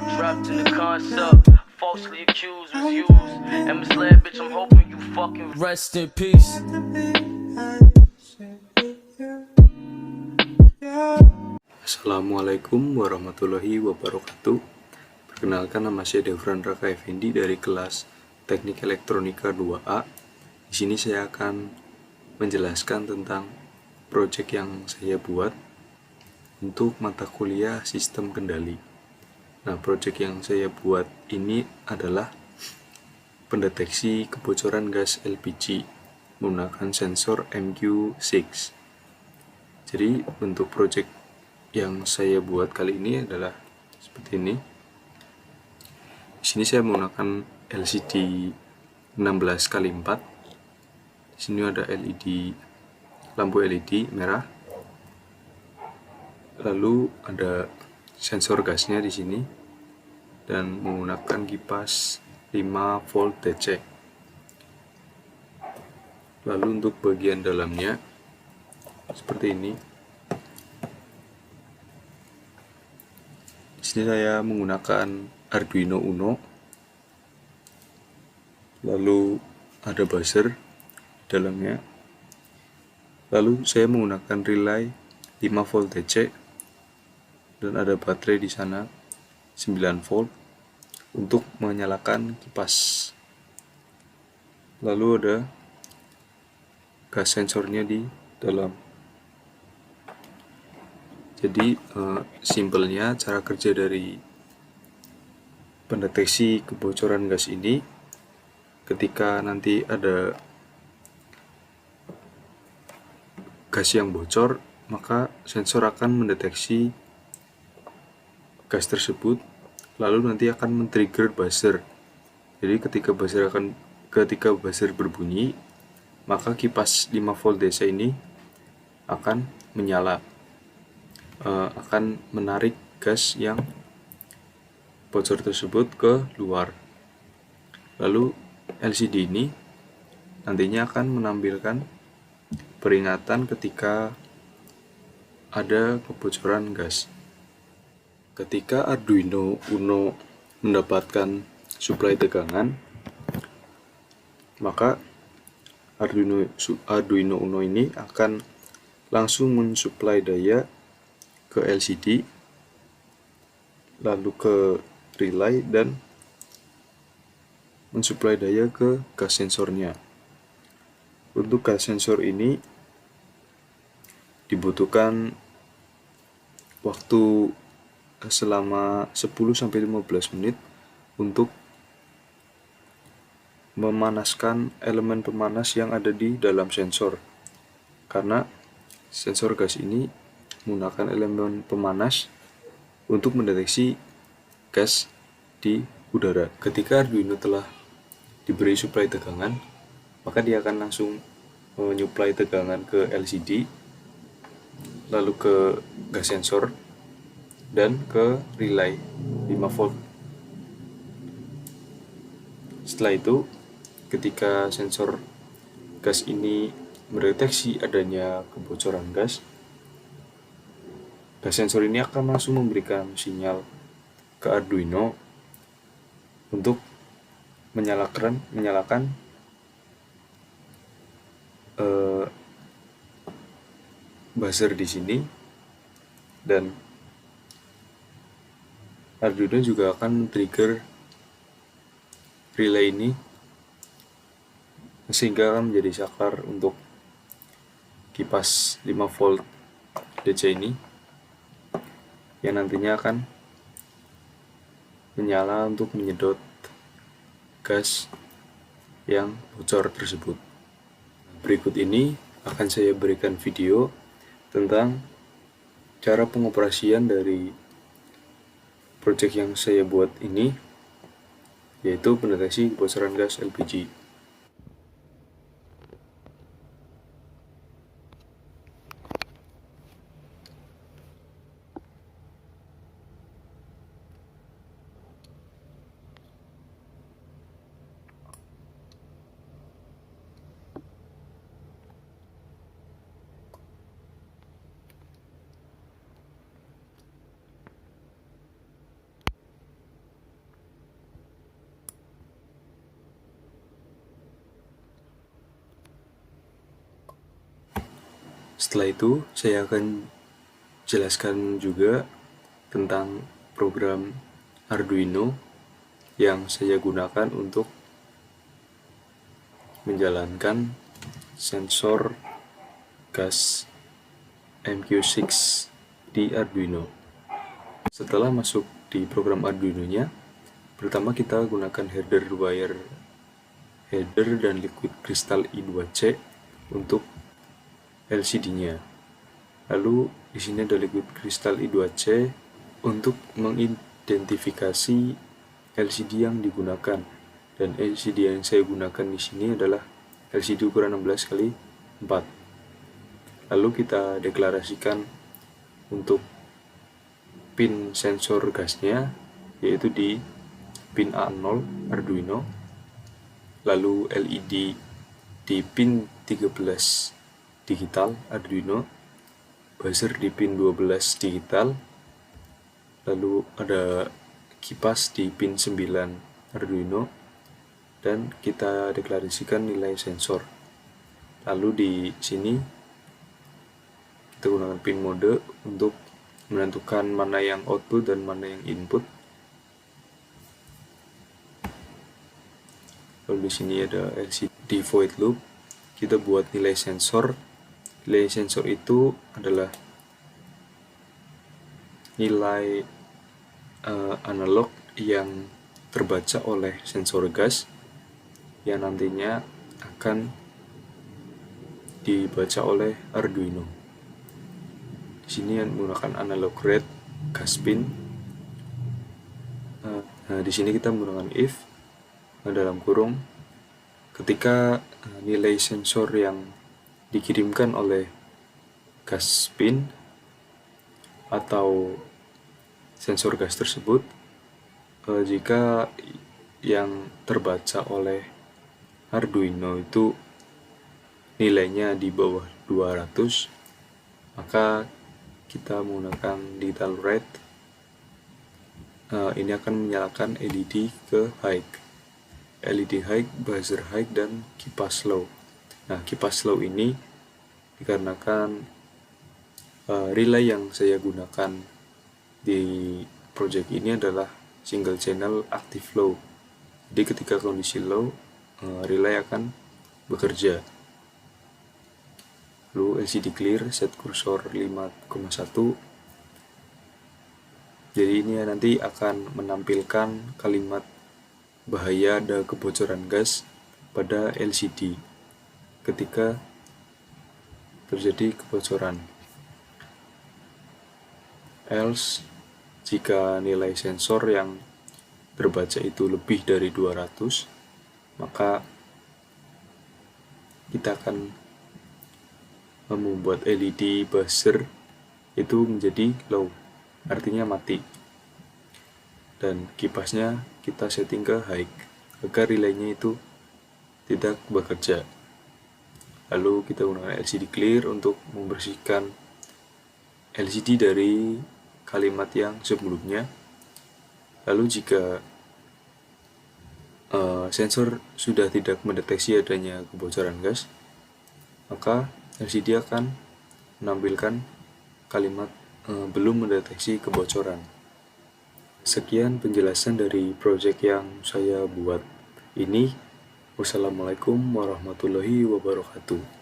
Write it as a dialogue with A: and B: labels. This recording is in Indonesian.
A: Trapped in the concept, falsely accused, was used, and misled, bitch. I'm hoping you fucking rest in peace.
B: Assalamualaikum warahmatullahi wabarakatuh. Perkenalkan, nama saya Devran Raka Effendi dari kelas Teknik Elektronika 2A. Di sini saya akan menjelaskan tentang proyek yang saya buat untuk mata kuliah sistem kendali. Nah, proyek yang saya buat ini adalah pendeteksi kebocoran gas LPG menggunakan sensor MQ6. Jadi bentuk proyek yang saya buat kali ini adalah seperti ini. Di sini saya menggunakan LCD 16x4. Di sini ada lampu LED merah. Lalu ada sensor gasnya di sini dan menggunakan kipas 5 volt DC. Lalu untuk bagian dalamnya seperti ini. Di sini saya menggunakan Arduino Uno. Lalu ada buzzer di dalamnya. Lalu saya menggunakan relay 5 volt DC dan ada baterai di sana 9 volt untuk menyalakan kipas. Lalu ada gas sensornya di dalam. Jadi simpelnya cara kerja dari pendeteksi kebocoran gas ini, ketika nanti ada gas yang bocor, maka sensor akan mendeteksi gas tersebut, lalu nanti akan men-trigger buzzer. Jadi ketika buzzer berbunyi, maka kipas 5 volt DC ini akan menyala, akan menarik gas yang bocor tersebut ke luar. Lalu LCD ini nantinya akan menampilkan peringatan ketika ada kebocoran gas. Ketika Arduino Uno mendapatkan suplai tegangan, maka Arduino Uno ini akan langsung mensuplai daya ke LCD, lalu ke relay, dan mensuplai daya ke gas sensornya. Untuk gas sensor ini dibutuhkan waktu selama 10-15 menit untuk memanaskan elemen pemanas yang ada di dalam sensor, karena sensor gas ini menggunakan elemen pemanas untuk mendeteksi gas di udara. Ketika Arduino telah diberi suplai tegangan, maka dia akan langsung menyuplai tegangan ke LCD, lalu ke gas sensor, dan ke relay 5 volt. Setelah itu, ketika sensor gas ini mendeteksi adanya kebocoran gas sensor ini akan langsung memberikan sinyal ke Arduino untuk menyalakan buzzer di sini, dan Arduino juga akan trigger relay ini sehingga akan menjadi saklar untuk kipas 5 volt DC ini yang nantinya akan menyala untuk menyedot gas yang bocor tersebut. Berikut ini akan saya berikan video tentang cara pengoperasian dari proyek yang saya buat ini, yaitu pendeteksi kebocoran gas LPG. Setelah itu, saya akan jelaskan juga tentang program Arduino yang saya gunakan untuk menjalankan sensor gas MQ6 di Arduino. Setelah masuk di program Arduino-nya, pertama kita gunakan header dan liquid crystal I2C untuk LCD-nya. Lalu di sini ada liquid crystal I2C untuk mengidentifikasi LCD yang digunakan. Dan LCD yang saya gunakan di sini adalah LCD ukuran 16x4. Lalu kita deklarasikan untuk pin sensor gasnya, yaitu di pin A0 Arduino. Lalu LED di pin 13 digital Arduino, buzzer di pin 12 digital, lalu ada kipas di pin 9 Arduino, dan kita deklarasikan nilai sensor. Lalu di sini kita gunakan pin mode untuk menentukan mana yang output dan mana yang input. Lalu di sini ada LCD void loop. Kita buat nilai sensor. Nilai sensor itu adalah nilai analog yang terbaca oleh sensor gas yang nantinya akan dibaca oleh Arduino. Di sini menggunakan analog read gas pin. Di sini kita menggunakan if dalam kurung ketika nilai sensor yang dikirimkan oleh gas pin atau sensor gas tersebut, jika yang terbaca oleh Arduino itu nilainya di bawah 200, maka kita menggunakan digital read. Ini akan menyalakan LED ke high, LED high, buzzer high, dan kipas low. Nah, kipas low ini dikarenakan relay yang saya gunakan di project ini adalah single channel active low. Jadi ketika kondisi low, relay akan bekerja. Lalu LCD clear, set kursor 5,1. Jadi ini nanti akan menampilkan kalimat bahaya ada kebocoran gas pada LCD ketika terjadi kebocoran. Else, jika nilai sensor yang terbaca itu lebih dari 200, maka kita akan membuat LED buzzer itu menjadi low, artinya mati. Dan kipasnya kita setting ke high agar relaynya itu tidak bekerja. Lalu kita gunakan LCD clear untuk membersihkan LCD dari kalimat yang sebelumnya. Lalu jika sensor sudah tidak mendeteksi adanya kebocoran gas, maka LCD akan menampilkan kalimat belum mendeteksi kebocoran. Sekian penjelasan dari project yang saya buat ini. Wassalamualaikum warahmatullahi wabarakatuh.